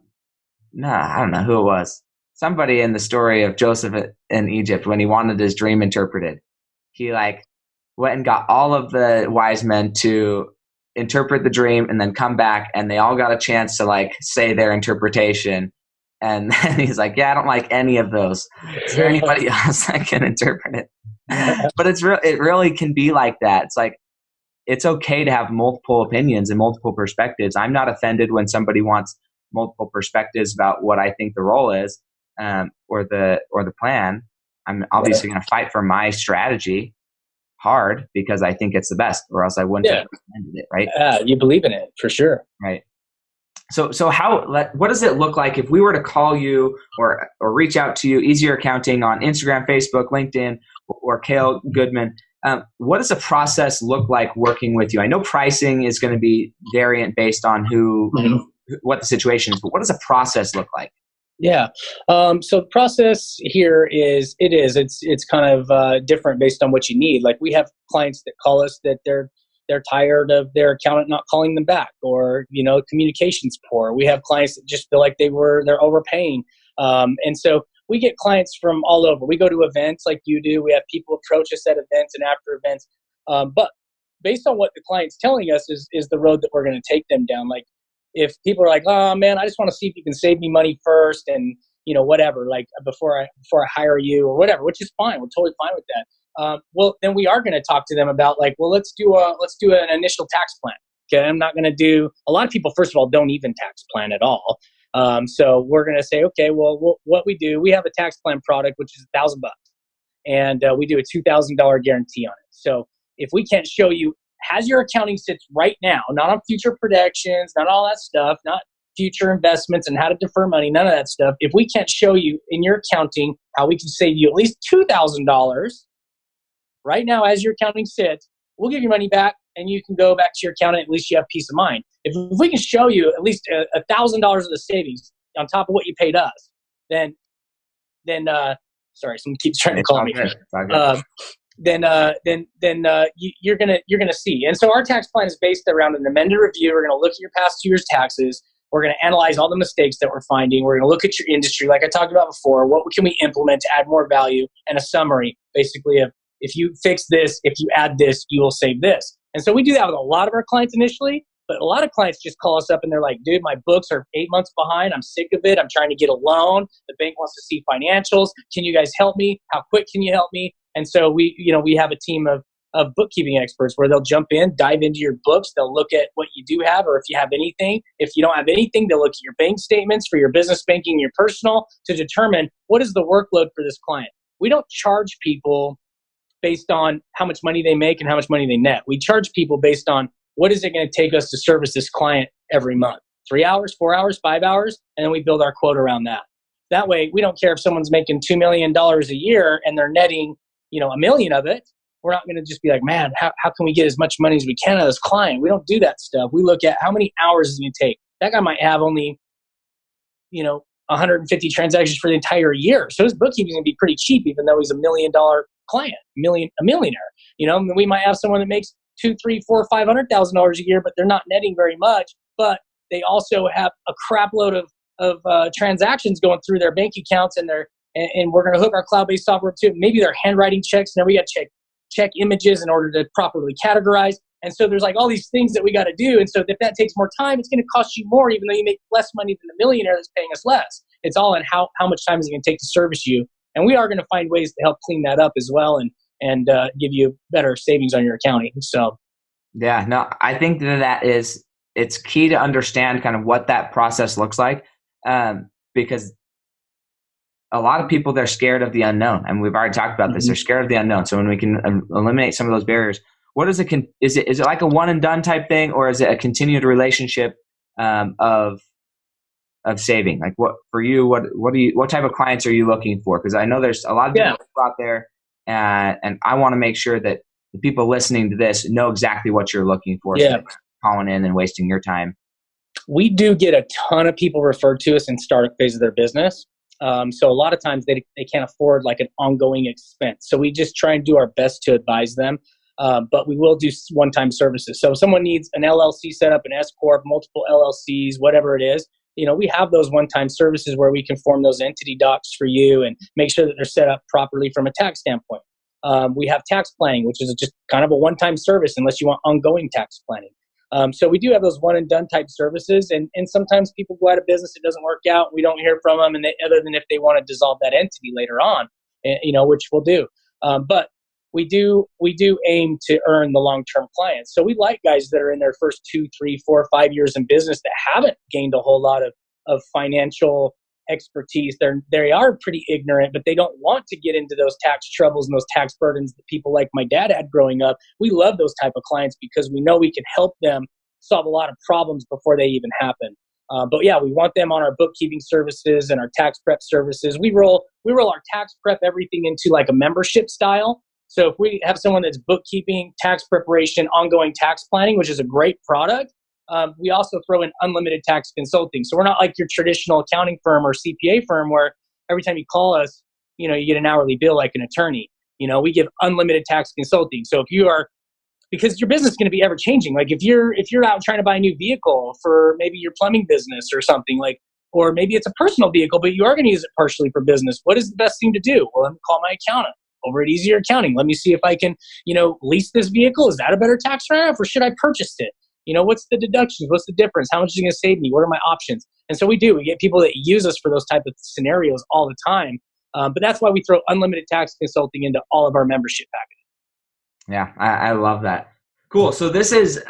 I don't know who it was. Somebody in the story of Joseph in Egypt, when he wanted his dream interpreted, he like went and got all of the wise men to interpret the dream and then come back, and they all got a chance to like say their interpretation. And then he's like, yeah, I don't like any of those. Is there anybody else that can interpret it? But it really can be like that. It's like, it's okay to have multiple opinions and multiple perspectives. I'm not offended when somebody wants multiple perspectives about what I think the role is, or the plan. I'm obviously going to fight for my strategy hard because I think it's the best, or else I wouldn't have recommended it, right? You believe in it for sure, right? So what does it look like if we were to call you or reach out to you, Easier Accounting, on Instagram, Facebook, LinkedIn, or Kale Goodman? What does the process look like working with you? I know pricing is going to be variant based on what the situation is, but what does the process look like? Yeah. So the process here is it's kind of different based on what you need. Like, we have clients that call us that they're tired of their accountant not calling them back, or communication's poor. We have clients that just feel like they're overpaying, and so we get clients from all over. We go to events like you do. We have people approach us at events and after events, but based on what the client's telling us is the road that we're going to take them down. Like, if people are like, oh man, I just want to see if you can save me money first, and whatever, like before I hire you or whatever, which is fine. We're totally fine with that. Well, then we are going to talk to them about, like, well, let's do an initial tax plan. Okay, I'm not going to do. A lot of people, first of all, don't even tax plan at all. So we're going to say, okay, well, what we do, we have a tax plan product which is $1,000, and we do a $2,000 guarantee on it. So if we can't show you as your accounting sits right now, not on future projections, not all that stuff, not future investments and how to defer money, none of that stuff. If we can't show you in your accounting how we can save you at least $2,000 right now as your accounting sits, we'll give your money back and you can go back to your accountant. At least you have peace of mind. If we can show you at least $1,000 of the savings on top of what you paid us, then sorry, someone keeps trying to call me. You're gonna see. And so our tax plan is based around an amended review. We're gonna look at your past 2 years' taxes. We're gonna analyze all the mistakes that we're finding. We're gonna look at your industry, like I talked about before. What can we implement to add more value, and a summary, basically, of if you fix this, if you add this, you will save this. And so we do that with a lot of our clients initially. But a lot of clients just call us up and they're like, dude, my books are 8 months behind. I'm sick of it. I'm trying to get a loan. The bank wants to see financials. Can you guys help me? How quick can you help me? And so we have a team of bookkeeping experts where they'll jump in, dive into your books. They'll look at what you do have, or if you have anything. If you don't have anything, they'll look at your bank statements for your business banking, your personal, to determine what is the workload for this client. We don't charge people based on how much money they make and how much money they net. We charge people based on what is it going to take us to service this client every month? 3 hours, 4 hours, 5 hours, and then we build our quote around that. That way, we don't care if someone's making $2 million a year and they're netting, $1 million of it. We're not going to just be like, man, how can we get as much money as we can out of this client? We don't do that stuff. We look at how many hours is it going to take. That guy might have only, 150 transactions for the entire year. So his bookkeeping is going to be pretty cheap, even though he's $1 million client, a millionaire. We might have someone that makes $200,000, $300,000, $400,000, $500,000 a year, but they're not netting very much. But they also have a crap load of transactions going through their bank accounts, and we're going to hook our cloud-based software to it. Maybe they're handwriting checks, and then we got to check images in order to properly categorize. And so there's like all these things that we got to do. And so if that takes more time, it's going to cost you more, even though you make less money than the millionaire that's paying us less. It's all in how much time is it going to take to service you. And we are going to find ways to help clean that up as well, and give you better savings on your accounting. So, yeah, no, I think it's key to understand kind of what that process looks like, because a lot of people, they're scared of the unknown, and we've already talked about this. They're scared of the unknown. So when we can eliminate some of those barriers, what is it? Is it like a one and done type thing, or is it a continued relationship of saving? Like, what for you? What type of clients are you looking for? Because I know there's a lot of people out there, and I want to make sure that the people listening to this know exactly what you're looking for. Yeah. So calling in and wasting your time. We do get a ton of people referred to us in startup phase of their business. So a lot of times they can't afford like an ongoing expense. So we just try and do our best to advise them. But we will do one-time services. So if someone needs an LLC set up, an S Corp, multiple LLCs, whatever it is, we have those one-time services where we can form those entity docs for you and make sure that they're set up properly from a tax standpoint. We have tax planning, which is just kind of a one-time service unless you want ongoing tax planning. So we do have those one and done type services, and sometimes people go out of business, it doesn't work out, we don't hear from them, and other than if they want to dissolve that entity later on, which we'll do. But we do aim to earn the long-term clients. So we like guys that are in their first 2, 3, 4, 5 years in business that haven't gained a whole lot of financial expertise. They are pretty ignorant, but they don't want to get into those tax troubles and those tax burdens that people like my dad had growing up. We love those type of clients because we know we can help them solve a lot of problems before they even happen. But yeah, we want them on our bookkeeping services and our tax prep services. We roll our tax prep everything into like a membership style. So if we have someone that's bookkeeping, tax preparation, ongoing tax planning, which is a great product, we also throw in unlimited tax consulting. So we're not like your traditional accounting firm or CPA firm where every time you call us, you get an hourly bill like an attorney. We give unlimited tax consulting. So if you are, because your business is going to be ever changing. Like if you're out trying to buy a new vehicle for maybe your plumbing business or something, like, or maybe it's a personal vehicle, but you are going to use it partially for business. What is the best thing to do? Well, let me call my accountant over at Easier Accounting. Let me see if I can, lease this vehicle. Is that a better tax write-off or should I purchase it? What's the deductions? What's the difference? How much is it going to save me? What are my options? And so we get people that use us for those type of scenarios all the time. But that's why we throw unlimited tax consulting into all of our membership packages. Yeah, I love that. Cool. So this is,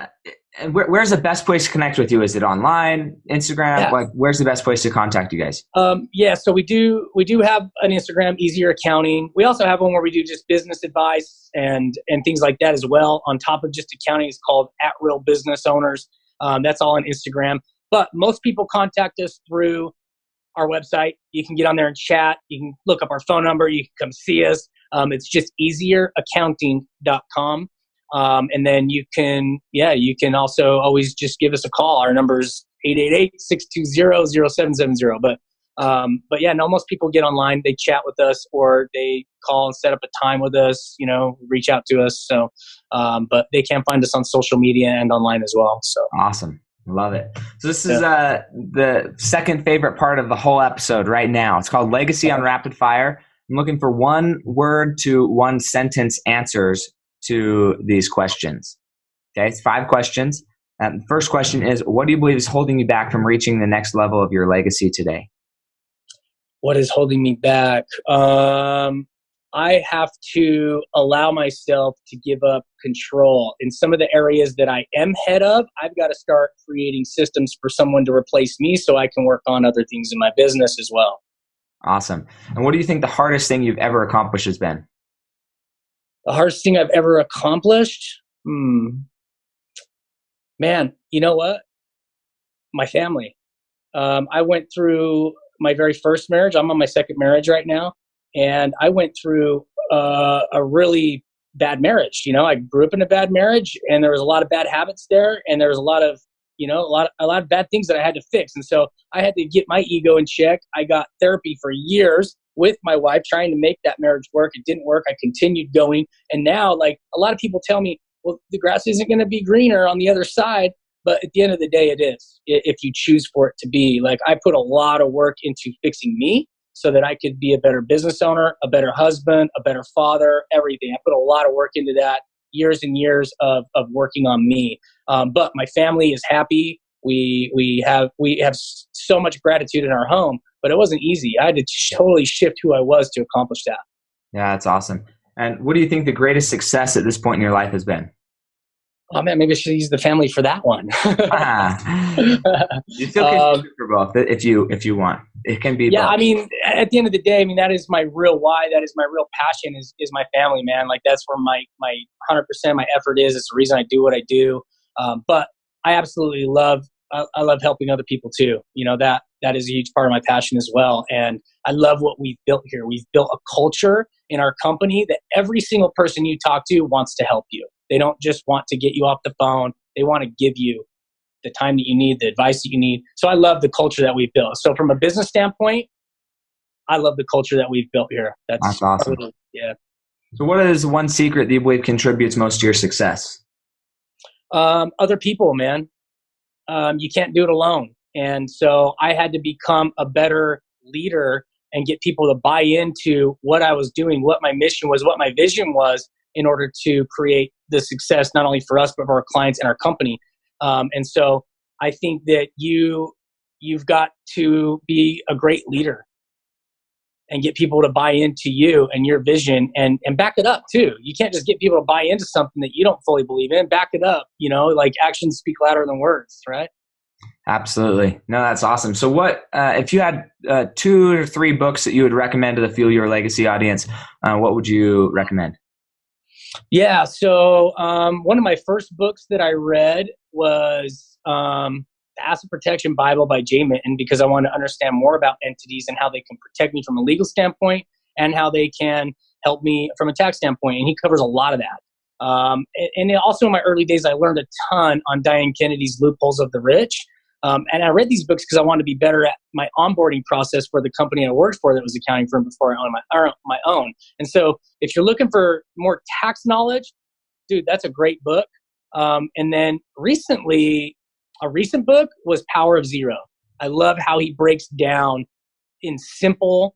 where's the best place to connect with you? Is it online, Instagram? Yeah. Like, where's the best place to contact you guys? So we do have an Instagram, Easier Accounting. We also have one where we do just business advice and things like that as well. On top of just accounting, it's called At Real Business Owners. That's all on Instagram. But most people contact us through our website. You can get on there and chat. You can look up our phone number. You can come see us. It's just easieraccounting.com. And then you can also always just give us a call. Our number is 888-620-0770. But yeah, no, most people get online, they chat with us or they call and set up a time with us, reach out to us. So, but they can find us on social media and online as well. So awesome. Love it. So this is the second favorite part of the whole episode right now. It's called Legacy on Rapid Fire. I'm looking for one word to one sentence answers to these questions. Okay, it's 5 questions. The first question is, what do you believe is holding you back from reaching the next level of your legacy today? What is holding me back? I have to allow myself to give up control. In some of the areas that I am head of, I've got to start creating systems for someone to replace me so I can work on other things in my business as well. Awesome. And what do you think the hardest thing you've ever accomplished has been? The hardest thing I've ever accomplished? Man, you know what? My family. I went through my very first marriage. I'm on my second marriage right now. And I went through a really bad marriage. I grew up in a bad marriage and there was a lot of bad habits there. And there was a lot of bad things that I had to fix. And so I had to get my ego in check. I got therapy for years with my wife trying to make that marriage work. It didn't work. I continued going. And now, like, a lot of people tell me, well, the grass isn't going to be greener on the other side. But at the end of the day, it is, if you choose for it to be. Like, I put a lot of work into fixing me so that I could be a better business owner, a better husband, a better father, everything. I put a lot of work into that, years and years of working on me. But my family is happy. We have so much gratitude in our home, but it wasn't easy. I had to totally shift who I was to accomplish that. Yeah, that's awesome. And what do you think the greatest success at this point in your life has been? Oh man, maybe I should use the family for that one. You still can shoot for both if you want. It can be both. I mean, at the end of the day, that is my real why. That is my real passion is my family, man. Like, that's where my 100% my effort is. It's the reason I do what I do. But I absolutely love helping other people too. That is a huge part of my passion as well. And I love what we've built here. We've built a culture in our company that every single person you talk to wants to help you. They don't just want to get you off the phone. They want to give you the time that you need, the advice that you need. So I love the culture that we've built. So from a business standpoint, I love the culture that we've built here. That's awesome. Yeah. So what is one secret that you believe contributes most to your success? Other people, man. You can't do it alone. And so I had to become a better leader and get people to buy into what I was doing, what my mission was, what my vision was, in order to create the success, not only for us, but for our clients and our company. And so I think that you've got to be a great leader. and get people to buy into you and your vision and back it up too. You can't just get people to buy into something that you don't fully believe in. Back it up, like actions speak louder than words, right? Absolutely. No, that's awesome. So what, if you had 2 or 3 books that you would recommend to the Fuel Your Legacy audience, what would you recommend? Yeah. So one of my first books that I read was The Asset Protection Bible by Jay Minton, because I wanted to understand more about entities and how they can protect me from a legal standpoint and how they can help me from a tax standpoint. And he covers a lot of that. And also in my early days, I learned a ton on Diane Kennedy's Loopholes of the Rich. And I read these books because I wanted to be better at my onboarding process for the company I worked for that was accounting firm before I owned my own. And so if you're looking for more tax knowledge, dude, that's a great book. And then recently, a recent book was Power of Zero. I love how he breaks down in simple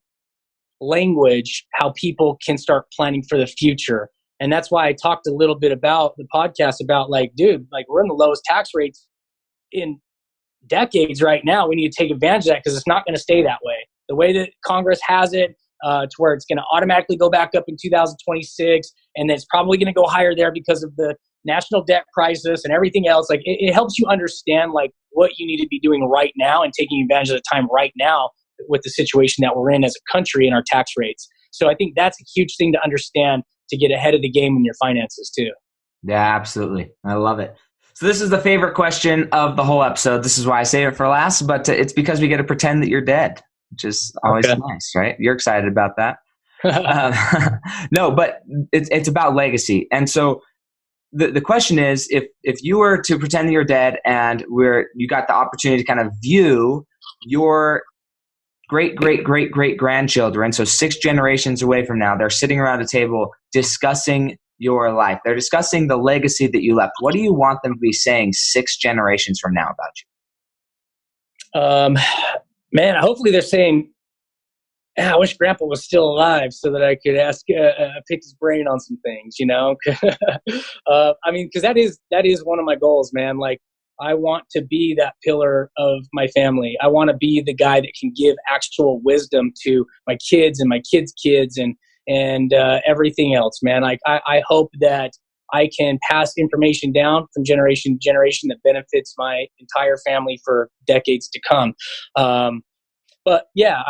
language how people can start planning for the future. And that's why I talked a little bit about the podcast about dude, we're in the lowest tax rates in decades right now. We need to take advantage of that because it's not going to stay that way. The way that Congress has it, to where it's going to automatically go back up in 2026, and then it's probably going to go higher there because of the national debt crisis and everything else. It helps you understand what you need to be doing right now and taking advantage of the time right now with the situation that we're in as a country and our tax rates. So I think that's a huge thing to understand to get ahead of the game in your finances too. Yeah, absolutely. I love it. So this is the favorite question of the whole episode. This is why I save it for last, but it's because we get to pretend that you're dead, which is always nice, right? You're excited about that. No, but it's about legacy. And so the question is, if you were to pretend that you're dead and you got the opportunity to kind of view your great grandchildren, so 6 generations away from now, they're sitting around a table discussing your life. They're discussing the legacy that you left. What do you want them to be saying 6 generations from now about you? Man, hopefully they're saying, I wish Grandpa was still alive so that I could pick his brain on some things, because that is one of my goals, man. I want to be that pillar of my family. I want to be the guy that can give actual wisdom to my kids and my kids' kids and everything else, man. I hope that I can pass information down from generation to generation that benefits my entire family for decades to come. But yeah,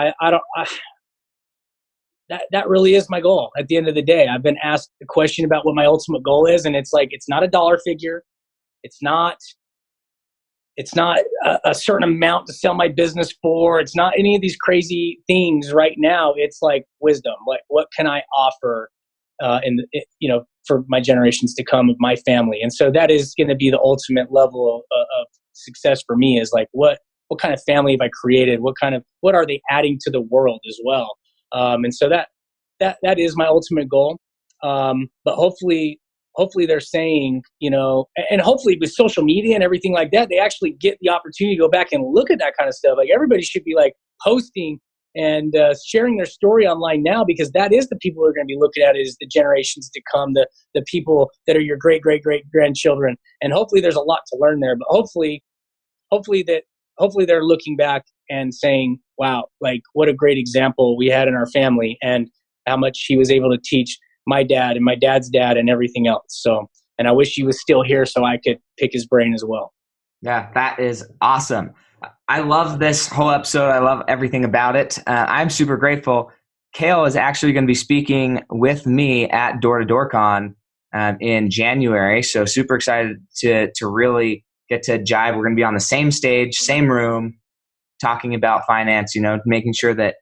that really is my goal at the end of the day. I've been asked the question about what my ultimate goal is, and it's not a dollar figure. It's not a certain amount to sell my business for. It's not any of these crazy things right now. It's wisdom. What can I offer for my generations to come of my family? And so that is going to be the ultimate level of success for me, is what kind of family have I created? What are they adding to the world as well? And so that is my ultimate goal. But hopefully they're saying, and hopefully with social media and everything like that, they actually get the opportunity to go back and look at that kind of stuff. Everybody should be posting and sharing their story online now, because that is the people who are going to be looking at it, is the generations to come, the people that are your great grandchildren. And hopefully there's a lot to learn there, but hopefully they're looking back and saying, wow, what a great example we had in our family, and how much he was able to teach my dad and my dad's dad and everything else. So, and I wish he was still here so I could pick his brain as well. Yeah, that is awesome. I love this whole episode. I love everything about it. I'm super grateful. Kale is actually going to be speaking with me at Door to Door Con in January. So super excited to really get to jive. We're going to be on the same stage, same room, talking about finance, making sure that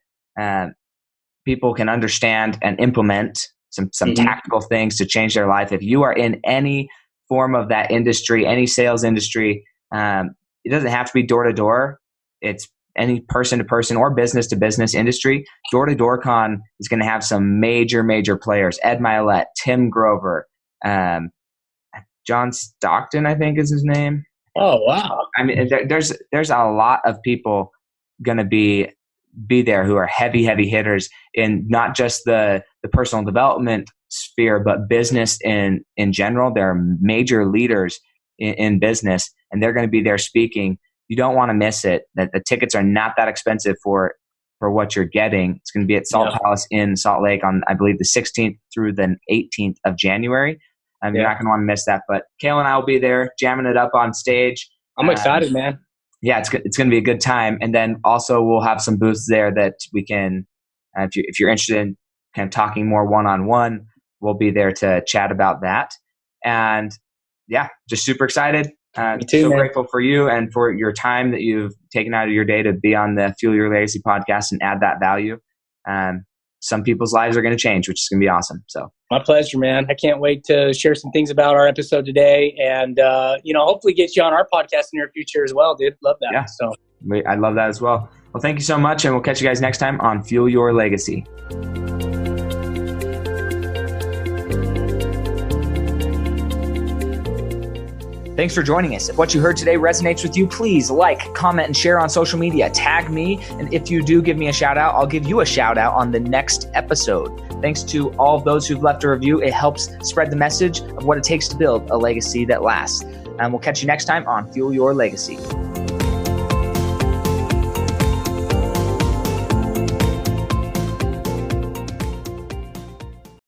people can understand and implement some tactical things to change their life. If you are in any form of that industry, any sales industry, it doesn't have to be door to door. It's any person to person or business to business industry. Door to Door Con is going to have some major players. Ed Milet, Tim Grover, John Stockton, I think is his name. Oh, wow. I mean, there's a lot of people going to be there who are heavy hitters in not just the personal development sphere, but business in general. They're major leaders in business, and they're going to be there speaking. You don't want to miss it. The tickets are not that expensive for for what you're getting. It's going to be at Salt Palace in Salt Lake on, I believe, the 16th through the 18th of January. You're not going to want to miss that. But Kale and I will be there jamming it up on stage. I'm excited, man. Yeah, it's going to be a good time. And then also we'll have some booths there that we can, if you're interested in kind of talking more one-on-one, we'll be there to chat about that. And yeah, just super excited. Me too, so man. Grateful for you and for your time that you've taken out of your day to be on the Fuel Your Legacy podcast and add that value. Some people's lives are going to change, which is going to be awesome. So my pleasure, man. I can't wait to share some things about our episode today, and hopefully get you on our podcast in the near future as well, dude. Love that. Yeah. So I love that as well. Well, thank you so much, and we'll catch you guys next time on Fuel Your Legacy. Thanks for joining us. If what you heard today resonates with you, please like, comment, and share on social media. Tag me, and if you do give me a shout out, I'll give you a shout out on the next episode. Thanks to all of those who've left a review. It helps spread the message of what it takes to build a legacy that lasts. And we'll catch you next time on Fuel Your Legacy.